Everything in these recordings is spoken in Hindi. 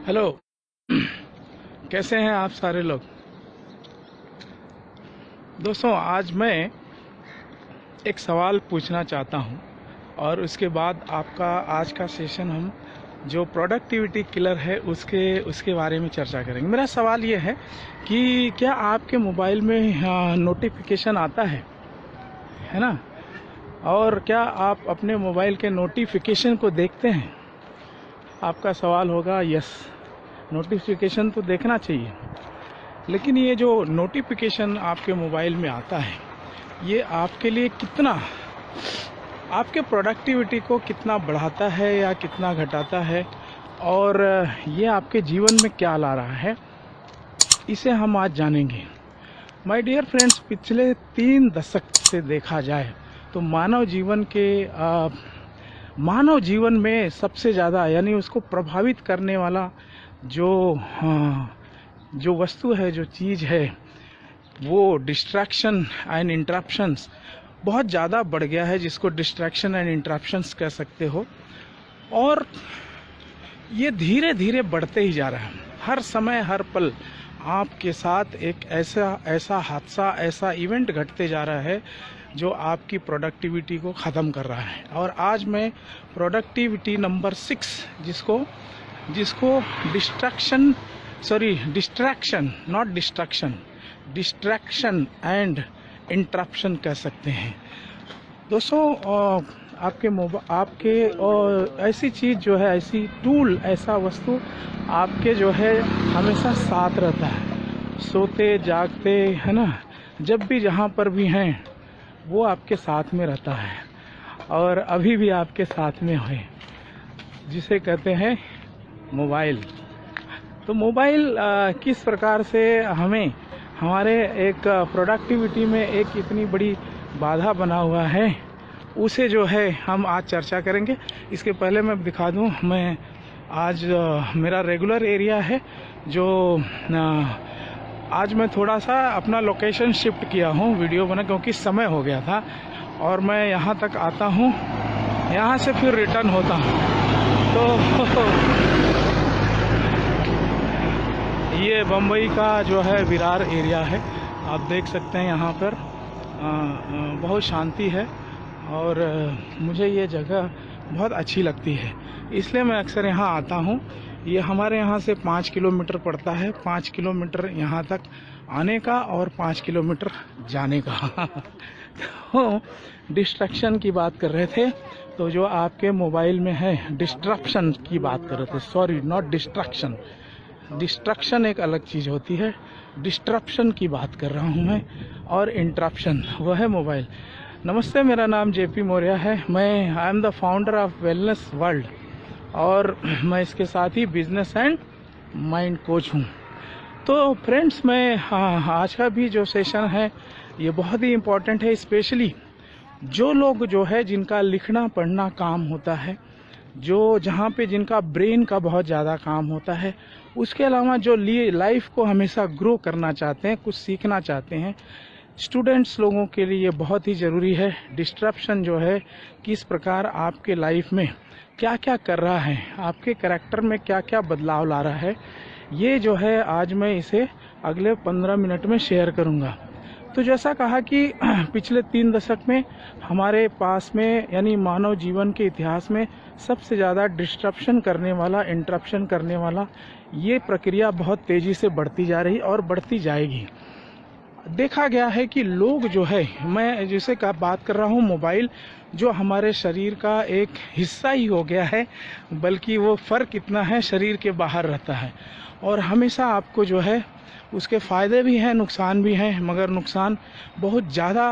हेलो। कैसे हैं आप सारे लोग। दोस्तों, आज मैं एक सवाल पूछना चाहता हूं और उसके बाद आपका आज का सेशन हम जो प्रोडक्टिविटी किलर है उसके बारे में चर्चा करेंगे। मेरा सवाल ये है कि क्या आपके मोबाइल में नोटिफिकेशन आता है ना? और क्या आप अपने मोबाइल के नोटिफिकेशन को देखते हैं? आपका सवाल होगा यस, नोटिफिकेशन तो देखना चाहिए, लेकिन ये जो नोटिफिकेशन आपके मोबाइल में आता है ये आपके लिए कितना, आपके प्रोडक्टिविटी को कितना बढ़ाता है या कितना घटाता है, और ये आपके जीवन में क्या ला रहा है, इसे हम आज जानेंगे। माय डियर फ्रेंड्स, पिछले 3 दशक से देखा जाए तो मानव जीवन में सबसे ज़्यादा यानी उसको प्रभावित करने वाला जो वस्तु है, जो चीज़ है, वो डिस्ट्रैक्शन एंड इंटरप्शंस बहुत ज़्यादा बढ़ गया है, जिसको डिस्ट्रैक्शन एंड इंटरप्शंस कह सकते हो। और ये धीरे धीरे बढ़ते ही जा रहा है। हर समय हर पल आपके साथ एक ऐसा हादसा, ऐसा इवेंट घटते जा रहा है जो आपकी प्रोडक्टिविटी को ख़त्म कर रहा है। और आज मैं प्रोडक्टिविटी नंबर 6 जिसको डिस्ट्रैक्शन एंड इंटरप्शन कह सकते हैं। दोस्तों, आपके ऐसी चीज़ जो है, ऐसी टूल, ऐसा वस्तु आपके जो है हमेशा साथ रहता है, सोते जागते, है ना, जब भी जहाँ पर भी हैं वो आपके साथ में रहता है और अभी भी आपके साथ में है, जिसे कहते हैं मोबाइल। तो मोबाइल किस प्रकार से हमें हमारे एक प्रोडक्टिविटी में एक इतनी बड़ी बाधा बना हुआ है, उसे जो है हम आज चर्चा करेंगे। इसके पहले मैं दिखा दूं, मैं आज मेरा रेगुलर एरिया है जो आज मैं थोड़ा सा अपना लोकेशन शिफ्ट किया हूँ वीडियो बना, क्योंकि समय हो गया था और मैं यहाँ तक आता हूँ, यहाँ से फिर रिटर्न होता हूँ। तो ये बम्बई का जो है विरार एरिया है, आप देख सकते हैं। यहाँ पर बहुत शांति है और मुझे ये जगह बहुत अच्छी लगती है, इसलिए मैं अक्सर यहाँ आता हूँ। ये हमारे यहाँ से 5 किलोमीटर पड़ता है, 5 किलोमीटर यहाँ तक आने का और 5 किलोमीटर जाने का। तो डिस्ट्रैक्शन की बात कर रहे थे, तो जो आपके मोबाइल में है, डिस्ट्रप्शन की बात कर रहे थे, सॉरी नॉट डिस्ट्रैक्शन। डिस्ट्रक्शन एक अलग चीज़ होती है, डिस्ट्रप्शन की बात कर रहा हूँ मैं, और इंटरप्शन वह है मोबाइल। नमस्ते, मेरा नाम जेपी मौर्य है। I am the founder of wellness world और मैं इसके साथ ही बिजनेस एंड माइंड कोच हूँ। तो फ्रेंड्स, मैं आज का भी जो सेशन है ये बहुत ही इम्पोर्टेंट है, स्पेशली जो लोग जो है जिनका लिखना पढ़ना काम होता है, जो जहाँ पे जिनका ब्रेन का बहुत ज़्यादा काम होता है, उसके अलावा जो लाइफ को हमेशा ग्रो करना चाहते हैं, कुछ सीखना चाहते हैं, स्टूडेंट्स लोगों के लिए ये बहुत ही ज़रूरी है। डिस्ट्रप्शन जो है किस प्रकार आपके लाइफ में क्या क्या कर रहा है, आपके कैरेक्टर में क्या क्या बदलाव ला रहा है, ये जो है आज मैं इसे अगले 15 मिनट में शेयर करूँगा। तो जैसा कहा कि पिछले 3 दशक में हमारे पास में यानी मानव जीवन के इतिहास में सबसे ज़्यादा डिस्ट्रप्शन करने वाला, इंटरप्शन करने वाला ये प्रक्रिया बहुत तेज़ी से बढ़ती जा रही और बढ़ती जाएगी। देखा गया है कि लोग जो है, मैं जिसे का बात कर रहा हूँ मोबाइल, जो हमारे शरीर का एक हिस्सा ही हो गया है, बल्कि वो फ़र्क इतना है शरीर के बाहर रहता है और हमेशा आपको जो है उसके फ़ायदे भी हैं, नुकसान भी हैं, मगर नुकसान बहुत ज़्यादा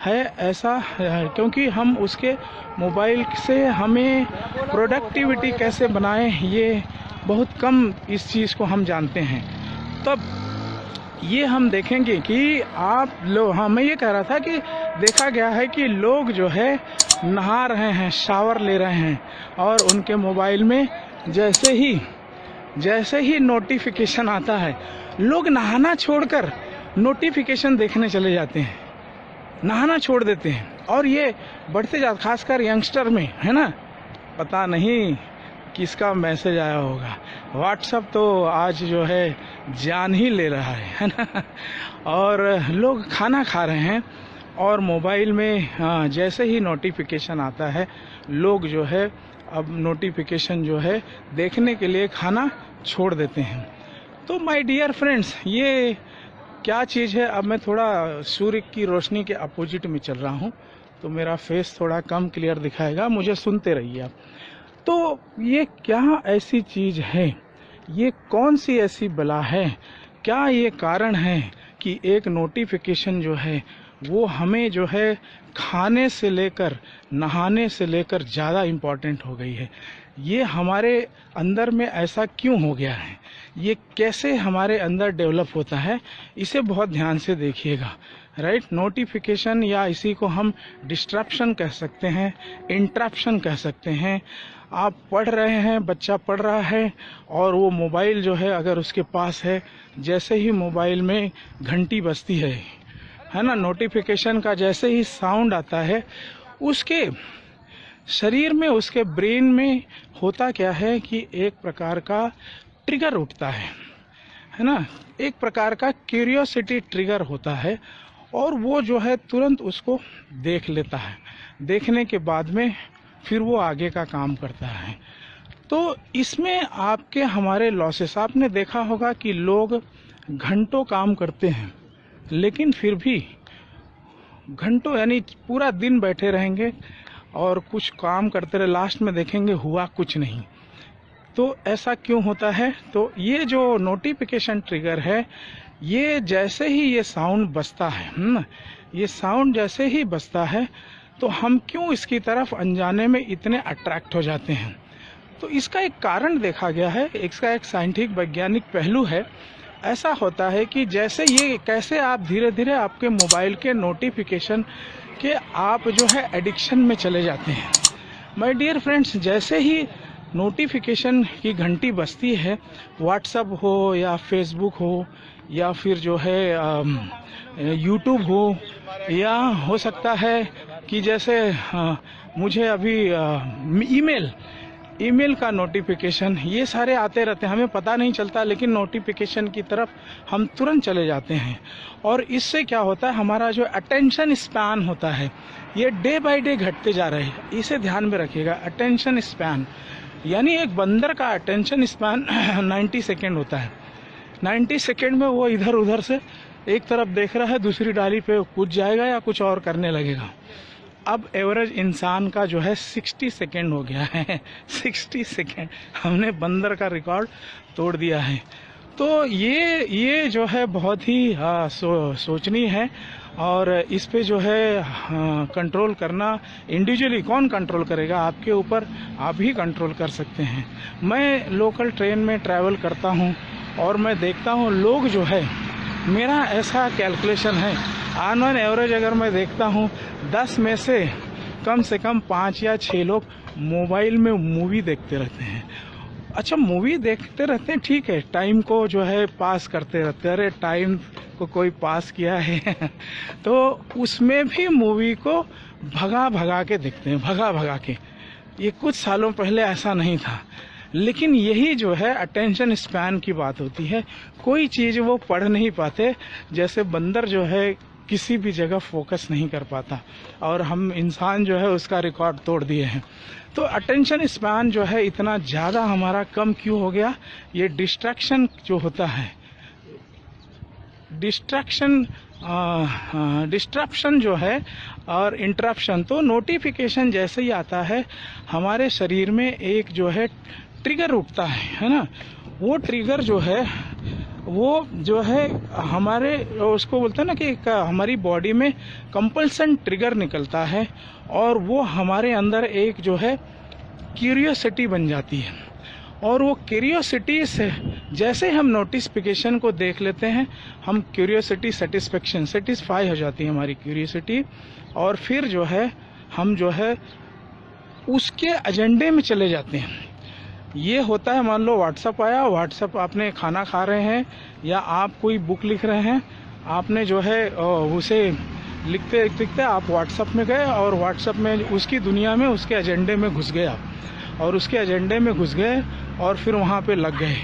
है ऐसा, क्योंकि हम उसके मोबाइल से हमें प्रोडक्टिविटी कैसे बनाएं ये बहुत कम इस चीज़ को हम जानते हैं। तब ये हम देखेंगे कि आप लोग, हाँ मैं ये कह रहा था कि देखा गया है कि लोग जो है नहा रहे हैं, शावर ले रहे हैं और उनके मोबाइल में जैसे ही नोटिफिकेशन आता है, लोग नहाना छोड़कर नोटिफिकेशन देखने चले जाते हैं, नहाना छोड़ देते हैं। और ये बढ़ते जाते, खासकर यंगस्टर में, है ना। पता नहीं किसका मैसेज आया होगा। व्हाट्सअप तो आज जो है जान ही ले रहा है ना। और लोग खाना खा रहे हैं और मोबाइल में जैसे ही नोटिफिकेशन आता है, लोग जो है अब नोटिफिकेशन जो है देखने के लिए खाना छोड़ देते हैं। तो माय डियर फ्रेंड्स, ये क्या चीज़ है। अब मैं थोड़ा सूर्य की रोशनी के अपोजिट में चल रहा हूँ तो मेरा फेस थोड़ा कम क्लियर दिखाएगा, मुझे सुनते रहिए आप। तो ये क्या ऐसी चीज़ है, ये कौन सी ऐसी बला है, क्या ये कारण है कि एक नोटिफिकेशन जो है वो हमें जो है खाने से लेकर नहाने से लेकर ज़्यादा इम्पॉर्टेंट हो गई है। ये हमारे अंदर में ऐसा क्यों हो गया है, ये कैसे हमारे अंदर डेवलप होता है, इसे बहुत ध्यान से देखिएगा। राइट, नोटिफिकेशन या इसी को हम डिस्ट्रप्शन कह सकते हैं, इंटरप्शन कह सकते हैं। आप पढ़ रहे हैं, बच्चा पढ़ रहा है और वो मोबाइल जो है अगर उसके पास है, जैसे ही मोबाइल में घंटी बजती है ना, नोटिफिकेशन का जैसे ही साउंड आता है, उसके शरीर में, उसके ब्रेन में होता क्या है कि एक प्रकार का ट्रिगर उठता है ना, एक प्रकार का क्यूरियोसिटी ट्रिगर होता है और वो जो है तुरंत उसको देख लेता है। देखने के बाद में फिर वो आगे का काम करता है। तो इसमें आपके हमारे लॉसेस, आपने देखा होगा कि लोग घंटों काम करते हैं लेकिन फिर भी घंटों यानी पूरा दिन बैठे रहेंगे और कुछ काम करते रहे, लास्ट में देखेंगे हुआ कुछ नहीं। तो ऐसा क्यों होता है? तो ये जो नोटिफिकेशन ट्रिगर है, ये जैसे ही ये साउंड बजता है ये साउंड जैसे ही बजता है तो हम क्यों इसकी तरफ अनजाने में इतने अट्रैक्ट हो जाते हैं। तो इसका एक कारण देखा गया है, इसका एक साइंटिफिक वैज्ञानिक पहलू है। ऐसा होता है कि जैसे ये कैसे आप धीरे धीरे आपके मोबाइल के नोटिफिकेशन के आप जो है एडिक्शन में चले जाते हैं। माय डियर फ्रेंड्स, जैसे ही नोटिफिकेशन की घंटी बजती है, व्हाट्सएप हो या फेसबुक हो या फिर जो है यूट्यूब हो, या हो सकता है कि जैसे मुझे अभी ईमेल का नोटिफिकेशन, ये सारे आते रहते हैं, हमें पता नहीं चलता लेकिन नोटिफिकेशन की तरफ हम तुरंत चले जाते हैं। और इससे क्या होता है, हमारा जो अटेंशन स्पैन होता है ये डे बाय डे घटते जा रहे हैं। इसे ध्यान में रखिएगा, अटेंशन स्पैन यानी एक बंदर का अटेंशन स्पैन 90 सेकेंड होता है। 90 सेकेंड में वो इधर उधर से एक तरफ देख रहा है, दूसरी डाली पे कूद जाएगा या कुछ और करने लगेगा। अब एवरेज इंसान का जो है 60 सेकेंड हो गया है। 60 सेकेंड, हमने बंदर का रिकॉर्ड तोड़ दिया है। तो ये जो है बहुत ही सोचनीय है और इस पे जो है कंट्रोल करना, इंडिविजुअली कौन कंट्रोल करेगा, आपके ऊपर आप ही कंट्रोल कर सकते हैं। मैं लोकल ट्रेन में ट्रैवल करता हूँ और मैं देखता हूँ लोग जो है, मेरा ऐसा कैलकुलेशन है, ऑन एवरेज अगर मैं देखता हूँ 10 में से कम 5 या 6 लोग मोबाइल में मूवी देखते रहते हैं। अच्छा, मूवी देखते रहते हैं, ठीक है, टाइम को जो है पास करते रहते हैं। अरे टाइम को कोई पास किया है तो उसमें भी मूवी को भगा के देखते हैं, भगा के। ये कुछ सालों पहले ऐसा नहीं था, लेकिन यही जो है अटेंशन स्पैन की बात होती है। कोई चीज़ वो पढ़ नहीं पाते, जैसे बंदर जो है किसी भी जगह फोकस नहीं कर पाता और हम इंसान जो है उसका रिकॉर्ड तोड़ दिए हैं। तो अटेंशन स्पैन जो है इतना ज़्यादा हमारा कम क्यों हो गया? ये डिस्ट्रैक्शन जो होता है, डिस्ट्रप्शन जो है और इंटरप्शन। तो नोटिफिकेशन जैसे ही आता है हमारे शरीर में एक जो है ट्रिगर उठता है ना, वो ट्रिगर जो है हमारे, उसको बोलते हैं ना कि हमारी बॉडी में कंपल्सन ट्रिगर निकलता है और वो हमारे अंदर एक जो है क्यूरियोसिटी बन जाती है। और वो क्यूरियोसिटी से जैसे हम नोटिफिकेशन को देख लेते हैं, हम क्यूरियोसिटी सेटिस्फाई हो जाती है हमारी क्यूरियोसिटी, और फिर जो है हम जो है उसके एजेंडे में चले जाते हैं। ये होता है, मान लो व्हाट्सअप आया, व्हाट्सअप आपने खाना खा रहे हैं या आप कोई बुक लिख रहे हैं, आपने जो है उसे लिखते लिखते आप व्हाट्सअप में गए और व्हाट्सअप में उसकी दुनिया में, उसके एजेंडे में घुस गए आप। और उसके एजेंडे में घुस गए और फिर वहाँ पे लग गए।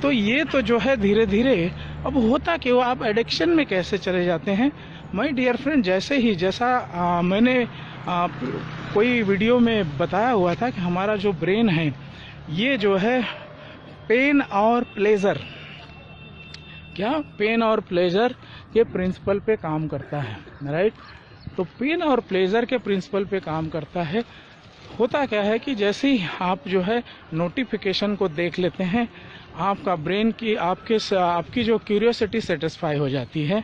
तो ये तो जो है धीरे धीरे अब होता कि वो आप एडिक्शन में कैसे चले जाते हैं। माय डियर फ्रेंड, जैसा मैंने कोई वीडियो में बताया हुआ था कि हमारा जो ब्रेन है ये जो है पेन और प्लेजर के प्रिंसिपल पे काम करता है, राइट। तो पेन और प्लेजर के प्रिंसिपल पे काम करता है। होता क्या है कि जैसे ही आप जो है नोटिफिकेशन को देख लेते हैं, आपका ब्रेन की आपकी जो क्यूरियोसिटी सेटिस्फाई हो जाती है।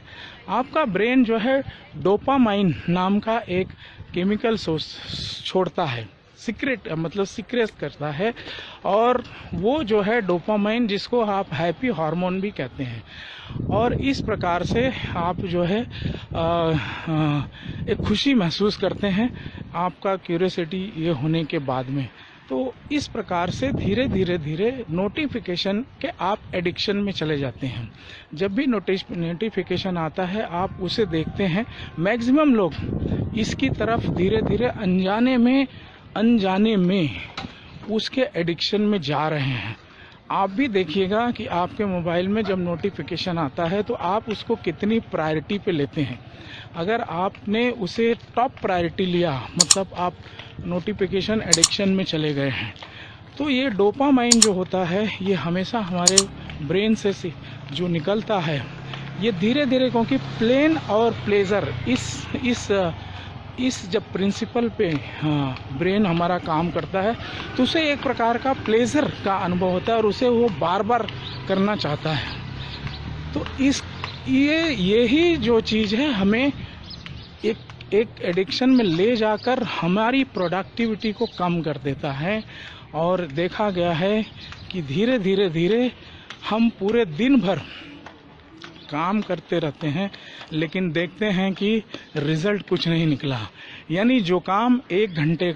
आपका ब्रेन जो है डोपामाइन नाम का एक केमिकल छोड़ता है, सीक्रेट करता है। और वो जो है डोपामाइन, जिसको आप हैप्पी हार्मोन भी कहते हैं। और इस प्रकार से आप जो है एक खुशी महसूस करते हैं आपका क्यूरियोसिटी ये होने के बाद में। तो इस प्रकार से धीरे धीरे नोटिफिकेशन के आप एडिक्शन में चले जाते हैं। जब भी नोटिफिकेशन आता है आप उसे देखते हैं। मैक्सिमम लोग इसकी तरफ धीरे धीरे अनजाने में उसके एडिक्शन में जा रहे हैं। आप भी देखिएगा कि आपके मोबाइल में जब नोटिफिकेशन आता है तो आप उसको कितनी प्रायोरिटी पे लेते हैं। अगर आपने उसे टॉप प्रायोरिटी लिया, मतलब आप नोटिफिकेशन एडिक्शन में चले गए हैं, तो ये डोपामाइन जो होता है ये हमेशा हमारे ब्रेन से जो निकलता है ये धीरे धीरे, क्योंकि प्लेन और प्लेजर इस जब प्रिंसिपल पे ब्रेन हमारा काम करता है तो उसे एक प्रकार का प्लेजर का अनुभव होता है और उसे वो बार बार करना चाहता है। तो यही जो चीज़ है हमें एक एडिक्शन में ले जाकर हमारी प्रोडक्टिविटी को कम कर देता है। और देखा गया है कि धीरे धीरे हम पूरे दिन भर काम करते रहते हैं लेकिन देखते हैं कि रिजल्ट कुछ नहीं निकला। यानी जो काम 1 घंटे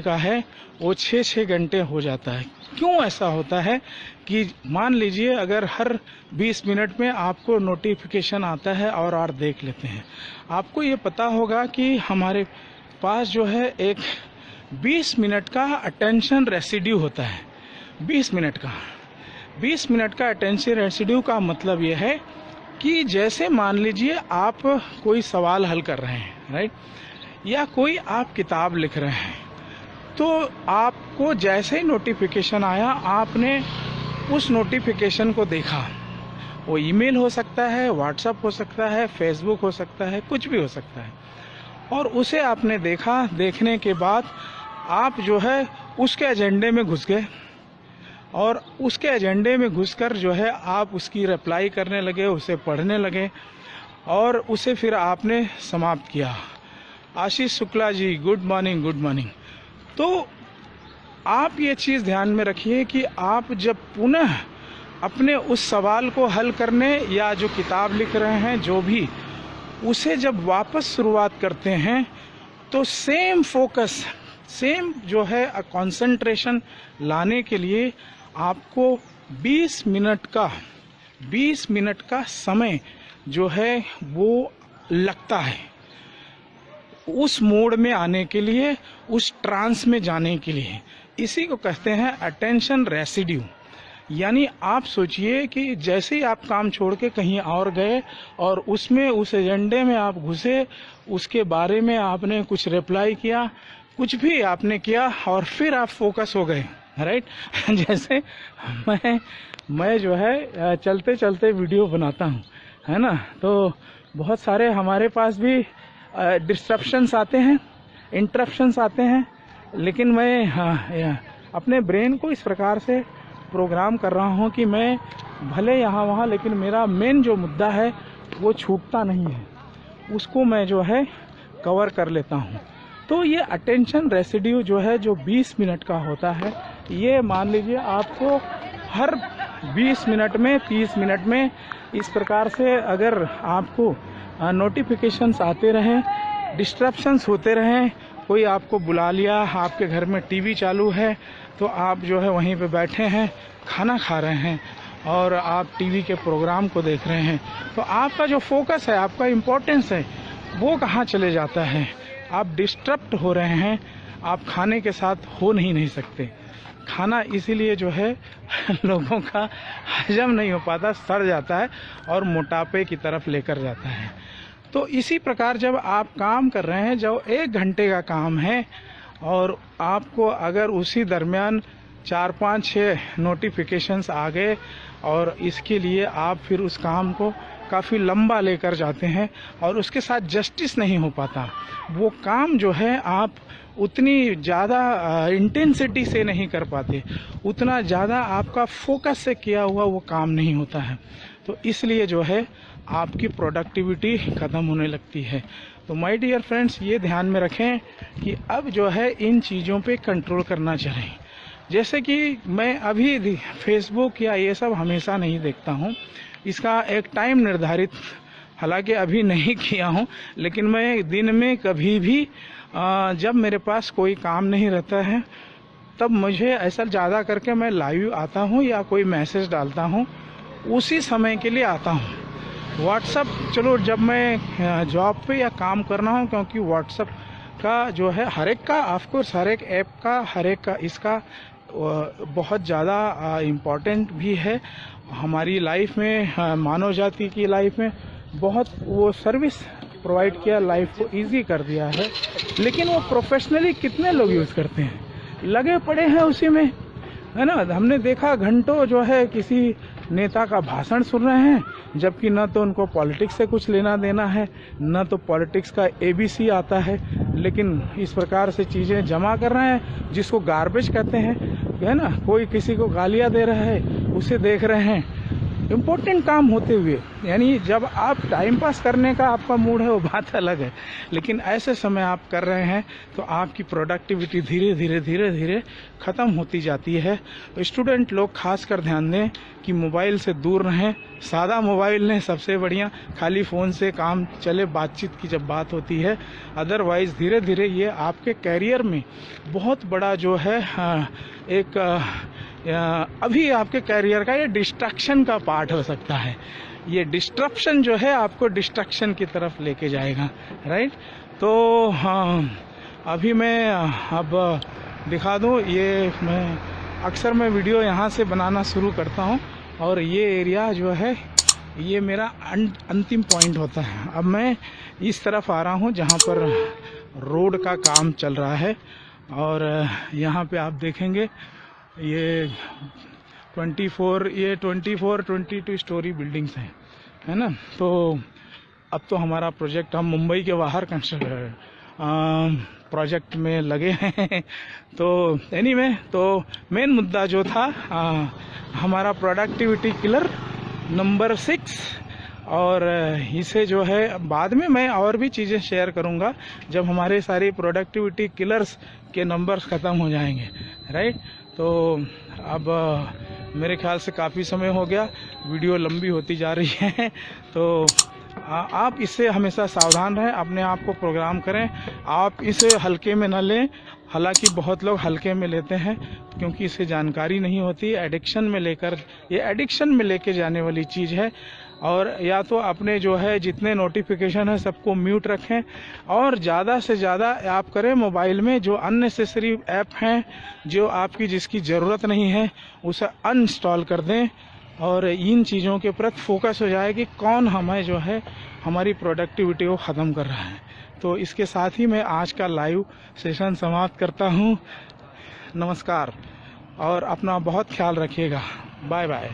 का है वो 6 घंटे हो जाता है। क्यों ऐसा होता है कि मान लीजिए अगर हर 20 मिनट में आपको नोटिफिकेशन आता है और आप देख लेते हैं, आपको ये पता होगा कि हमारे पास जो है एक 20 मिनट का अटेंशन रेसिड्यू होता है। 20 मिनट का अटेंशन रेसिड्यू का मतलब ये है कि जैसे मान लीजिए आप कोई सवाल हल कर रहे हैं, राइट, या कोई आप किताब लिख रहे हैं, तो आपको जैसे ही नोटिफिकेशन आया आपने उस नोटिफिकेशन को देखा। वो ईमेल हो सकता है, व्हाट्सएप हो सकता है, फेसबुक हो सकता है, कुछ भी हो सकता है। और उसे आपने देखा, देखने के बाद आप जो है उसके एजेंडे में घुस गए और उसके एजेंडे में घुसकर जो है आप उसकी रिप्लाई करने लगे, उसे पढ़ने लगे और उसे फिर आपने समाप्त किया। Ashish Shukla ji, good morning. तो आप ये चीज़ ध्यान में रखिए कि आप जब पुनः अपने उस सवाल को हल करने या जो किताब लिख रहे हैं जो भी, उसे जब वापस शुरुआत करते हैं तो सेम फोकस, सेम जो है कंसंट्रेशन लाने के लिए आपको 20 मिनट का समय जो है वो लगता है उस मोड में आने के लिए, उस ट्रांस में जाने के लिए। इसी को कहते हैं अटेंशन रेसिड्यू। यानी आप सोचिए कि जैसे ही आप काम छोड़ के कहीं और गए और उसमें उस एजेंडे में आप घुसे, उसके बारे में आपने कुछ रिप्लाई किया, कुछ भी आपने किया और फिर आप फोकस हो गए, राइट। जैसे मैं जो है चलते चलते वीडियो बनाता हूँ, है ना, तो बहुत सारे हमारे पास भी डिस्ट्रप्शंस आते हैं, इंटरप्शंस आते हैं, लेकिन मैं अपने ब्रेन को इस प्रकार से प्रोग्राम कर रहा हूँ कि मैं भले यहाँ वहाँ, लेकिन मेरा मेन जो मुद्दा है वो छूटता नहीं है, उसको मैं जो है कवर कर लेता हूँ। तो ये अटेंशन रेसिड्यू जो है जो 20 मिनट का होता है, ये मान लीजिए आपको हर 20 मिनट में, 30 मिनट में इस प्रकार से अगर आपको नोटिफिकेशंस आते रहें, डिस्ट्रप्शंस होते रहें, कोई आपको बुला लिया, आपके घर में टीवी चालू है तो आप जो है वहीं पे बैठे हैं, खाना खा रहे हैं और आप टीवी के प्रोग्राम को देख रहे हैं, तो आपका जो फोकस है, आपका इम्पोर्टेंस है, वो कहाँ चले जाता है। आप डिस्ट्रप्ट हो रहे हैं, आप खाने के साथ हो नहीं सकते। खाना इसीलिए जो है लोगों का हजम नहीं हो पाता, सड़ जाता है और मोटापे की तरफ लेकर जाता है। तो इसी प्रकार जब आप काम कर रहे हैं, जो 1 घंटे का काम है और आपको अगर उसी दरमियान 4, 5, 6 नोटिफिकेशंस आ गए और इसके लिए आप फिर उस काम को काफ़ी लंबा लेकर जाते हैं और उसके साथ जस्टिस नहीं हो पाता, वो काम जो है आप उतनी ज़्यादा इंटेंसिटी से नहीं कर पाते, उतना ज़्यादा आपका फोकस से किया हुआ वो काम नहीं होता है। तो इसलिए जो है आपकी प्रोडक्टिविटी ख़त्म होने लगती है। तो माय डियर फ्रेंड्स, ये ध्यान में रखें कि अब जो है इन चीज़ों पे कंट्रोल करना चाहिए। जैसे कि मैं अभी फेसबुक या ये सब हमेशा नहीं देखता हूँ, इसका एक टाइम निर्धारित हालांकि अभी नहीं किया हूँ, लेकिन मैं दिन में कभी भी जब मेरे पास कोई काम नहीं रहता है तब मुझे ऐसा ज़्यादा करके मैं लाइव आता हूँ या कोई मैसेज डालता हूँ, उसी समय के लिए आता हूँ। व्हाट्सअप चलो जब मैं जॉब पे या काम करना हूँ, क्योंकि व्हाट्सअप का जो है हर एक का ऑफकोर्स हर एक ऐप का हर एक का इसका बहुत ज़्यादा इम्पोर्टेंट भी है हमारी लाइफ में, मानव जाति की लाइफ में बहुत वो सर्विस प्रोवाइड किया, लाइफ को इजी कर दिया है। लेकिन वो प्रोफेशनली कितने लोग यूज़ करते हैं, लगे पड़े हैं उसी में, है ना। हमने देखा घंटों जो है किसी नेता का भाषण सुन रहे हैं, जबकि न तो उनको पॉलिटिक्स से कुछ लेना देना है, न तो पॉलिटिक्स का ABC आता है, लेकिन इस प्रकार से चीज़ें जमा कर रहे हैं जिसको गार्बेज कहते हैं, है ना। कोई किसी को गालियां दे रहा है, उसे देख रहे हैं इम्पोर्टेंट काम होते हुए। यानी जब आप टाइम पास करने का आपका मूड है वो बात अलग है, लेकिन ऐसे समय आप कर रहे हैं तो आपकी प्रोडक्टिविटी धीरे धीरे ख़त्म होती जाती है। तो स्टूडेंट लोग खास कर ध्यान दें कि मोबाइल से दूर रहें, सादा मोबाइल लें सबसे बढ़िया, खाली फ़ोन से काम चले बातचीत की जब बात होती है। अदरवाइज़ धीरे धीरे ये आपके कैरियर में बहुत बड़ा जो है एक अभी आपके कैरियर का ये डिस्ट्रैक्शन का पार्ट हो सकता है। ये डिस्ट्रप्शन जो है आपको डिस्ट्रैक्शन की तरफ लेके जाएगा, राइट। तो हाँ, अभी मैं अब दिखा दूँ, ये मैं अक्सर मैं वीडियो यहाँ से बनाना शुरू करता हूँ और ये एरिया जो है ये मेरा अंतिम पॉइंट होता है। अब मैं इस तरफ आ रहा हूँ जहाँ पर रोड का काम चल रहा है और यहाँ पे आप देखेंगे ये 22 स्टोरी बिल्डिंग्स हैं, है ना। तो अब तो हमारा प्रोजेक्ट, हम मुंबई के बाहर प्रोजेक्ट में लगे हैं। तो एनीवे, तो मेन मुद्दा जो था हमारा प्रोडक्टिविटी किलर नंबर 6, और इसे जो है बाद में मैं और भी चीज़ें शेयर करूंगा जब हमारे सारे प्रोडक्टिविटी किलर्स के नंबर्स ख़त्म हो जाएंगे, राइट। तो अब मेरे ख्याल से काफ़ी समय हो गया, वीडियो लंबी होती जा रही है। तो आप इससे हमेशा सावधान रहें, अपने आप को प्रोग्राम करें, आप इसे हल्के में न लें। हालांकि बहुत लोग हल्के में लेते हैं क्योंकि इसे जानकारी नहीं होती। एडिक्शन में लेके जाने वाली चीज़ है। और या तो अपने जो है जितने नोटिफिकेशन है सबको म्यूट रखें और ज़्यादा से ज़्यादा आप करें मोबाइल में जो अननेसेसरी ऐप हैं, जो आपकी जिसकी ज़रूरत नहीं है, उसे अनइंस्टॉल कर दें और इन चीज़ों के प्रति फोकस हो जाए कि कौन हमें जो है हमारी प्रोडक्टिविटी को ख़त्म कर रहा है। तो इसके साथ ही मैं आज का लाइव सेशन समाप्त करता हूँ। नमस्कार और अपना बहुत ख्याल रखिएगा। Bye bye.